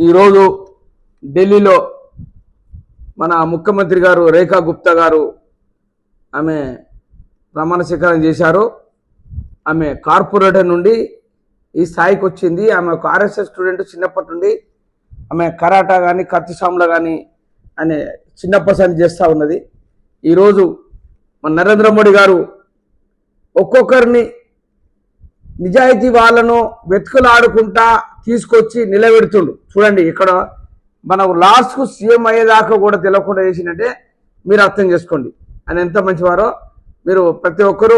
ఈరోజు ఢిల్లీలో మన ముఖ్యమంత్రి గారు రేఖా గుప్తా గారు ఆమె ప్రమాణ స్వీకారం చేశారు. ఆమె కార్పొరేటర్ నుండి ఈ స్థాయికి వచ్చింది. ఆమె ఒక ఆర్ఎస్ఎస్ స్టూడెంట్. చిన్నప్పటి నుండి ఆమె కరాటా కానీ కత్తిసాములో కానీ అనే చిన్నప్పటి చేస్తూ ఉన్నది. ఈరోజు మన నరేంద్ర మోడీ గారు ఒక్కొక్కరిని నిజాయితీ వాళ్ళను వెతుకులాడుకుంటా తీసుకొచ్చి నిలబెడుతుండు. చూడండి, ఇక్కడ మనకు లాస్ట్కు సీఎం అయ్యేదాకా కూడా తెలియకుండా చేసినట్టే మీరు అర్థం చేసుకోండి. ఆయన ఎంత మంచివారో మీరు ప్రతి ఒక్కరూ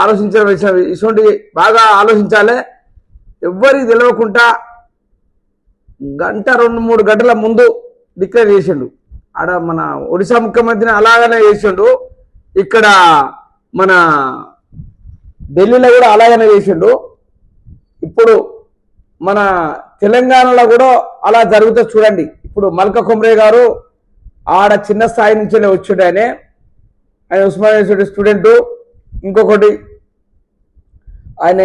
ఆలోచించిన విషయం. ఇటువంటి బాగా ఆలోచించాలి. ఎవ్వరికి తెలియకుండా గంట 2-3 గంటల ముందు డిక్లేర్ చేసిండు. ఆడ మన ఒడిశా ముఖ్యమంత్రిని అలాగనే చేసిండు. ఇక్కడ మన ఢిల్లీలో కూడా అలాగనే చేసిండు. ఇప్పుడు మన తెలంగాణలో కూడా అలా జరుగుతూ చూడండి. ఇప్పుడు మల్కా కుమ్రే గారు ఆడ చిన్న స్థాయి నుంచే వచ్చాడు. ఆయన ఉస్మానియా యూనివర్సిటీ స్టూడెంటు. ఇంకొకటి ఆయన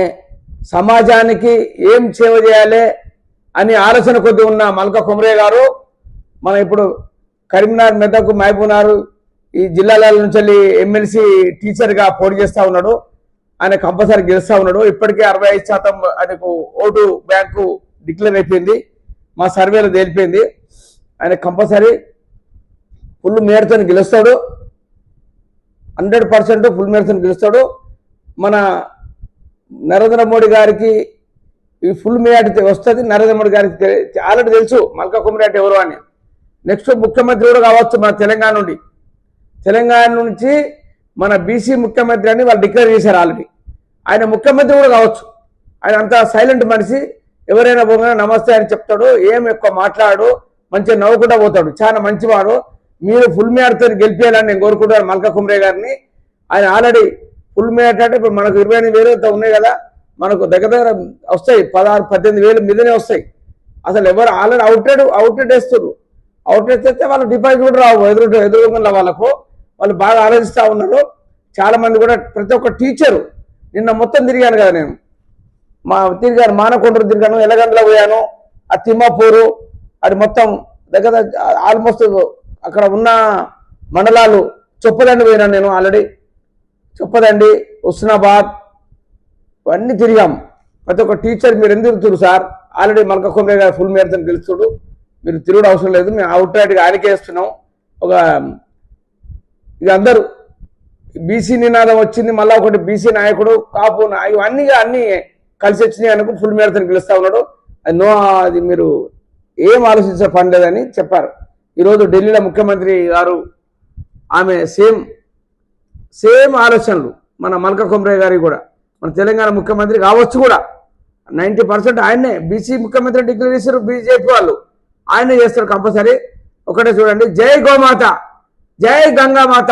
సమాజానికి ఏం సేవ చేయాలి అని ఆలోచన కొద్ది ఉన్న మల్కా కుమ్రే గారు మన ఇప్పుడు కరీంనగర్, మెదక్, మహబూబ్నగర్ ఈ జిల్లాల నుంచి ఎమ్మెల్సీ టీచర్గా పోటీ చేస్తూ ఉన్నాడు. ఆయన కంపల్సరీ గెలుస్తూ ఉన్నాడు. ఇప్పటికే 65% ఆయనకు ఓటు బ్యాంకు డిక్లేర్ అయిపోయింది. మా సర్వేలో తేలిపోయింది. ఆయన కంపల్సరీ ఫుల్ మేరతో గెలుస్తాడు. 100% ఫుల్ మేరతో గెలుస్తాడు. మన నరేంద్ర మోడీ గారికి ఈ ఫుల్ మేయాటి వస్తుంది. నరేంద్ర మోడీ గారికి ఆల్రెడీ తెలుసు మల్కా కుమ్రే అంటే ఎవరు అని. నెక్స్ట్ ముఖ్యమంత్రి కూడా కావచ్చు మన తెలంగాణ నుండి. తెలంగాణ నుంచి మన బీసీ ముఖ్యమంత్రి అని వాళ్ళు డిక్లేర్ చేశారు ఆల్రెడీ. ఆయన ముఖ్యమంత్రి కూడా కావచ్చు. ఆయన అంత సైలెంట్ మనిషి. ఎవరైనా పోగానే నమస్తే అని చెప్తాడు. ఏం ఎక్కువ మాట్లాడు, మంచిగా నవ్వుకుంటా పోతాడు. చాలా మంచివాడు. మీరు ఫుల్ మేయర్తో గెలిపేయాలని నేను కోరుకుంటాను మల్కా కుమ్రే గారిని. ఆయన ఆల్రెడీ ఫుల్ మేయర్ అంటే ఇప్పుడు మనకు 28,000 ఉన్నాయి కదా, మనకు దగ్గర వస్తాయి 16-18,000 మీదనే వస్తాయి. అసలు ఎవరు ఆల్రెడీ అవుట్లెట్ వేస్తారు. అవుట్లెట్ వేస్తే వాళ్ళు డిపాజిట్ కూడా రావు. ఎదురుగా వాళ్ళకు వాళ్ళు బాగా ఆలోచిస్తూ ఉన్నారు. చాలా మంది కూడా ప్రతి ఒక్క టీచరు నిన్న మొత్తం తిరిగాను కదా నేను. తిరిగాను, మానకొండూరు తిరిగాను, ఎలగండ్ల పోయాను, ఆ తిమ్మాపూరు, అది మొత్తం దగ్గర ఆల్మోస్ట్ అక్కడ ఉన్న మండలాలు. చొప్పదండి పోయినాను నేను ఆల్రెడీ. చొప్పదండి, హుస్నాబాద్ అన్నీ తిరిగాం. ప్రతి ఒక్క టీచర్ మీరు ఎందుకు తిరుగు సార్, ఆల్రెడీ మల్కా కుమ్రే గారు ఫుల్ మేరతో గెలుస్తుడు. మీరు తిరుగుడు అవసరం లేదు, మేము అవుట్రైట్గా ఆయనకే వేస్తున్నాం. ఒక ఇక అందరూ బీసీ నినాదం వచ్చింది. మళ్ళీ ఒకటి బీసీ నాయకుడు, కాపు అన్నీ కలిసి వచ్చినాయి అనుకో ఫుల్ మేరతో గెలుస్తూ ఉన్నాడు. అది మీరు ఏం ఆలోచించే పని లేదని చెప్పారు. ఈరోజు ఢిల్లీలో ముఖ్యమంత్రి గారు ఆమె సేమ్ ఆలోచనలు మన మల్కా కుమ్రే గారికి కూడా. మన తెలంగాణ ముఖ్యమంత్రి కావచ్చు కూడా 90% ఆయనే. బీసీ ముఖ్యమంత్రి డిక్లేర్ చేశారు బీజేపీ వాళ్ళు. ఆయనే చేస్తారు కంపల్సరీ. ఒకటే చూడండి, జై గోమాత, జై గంగామాత.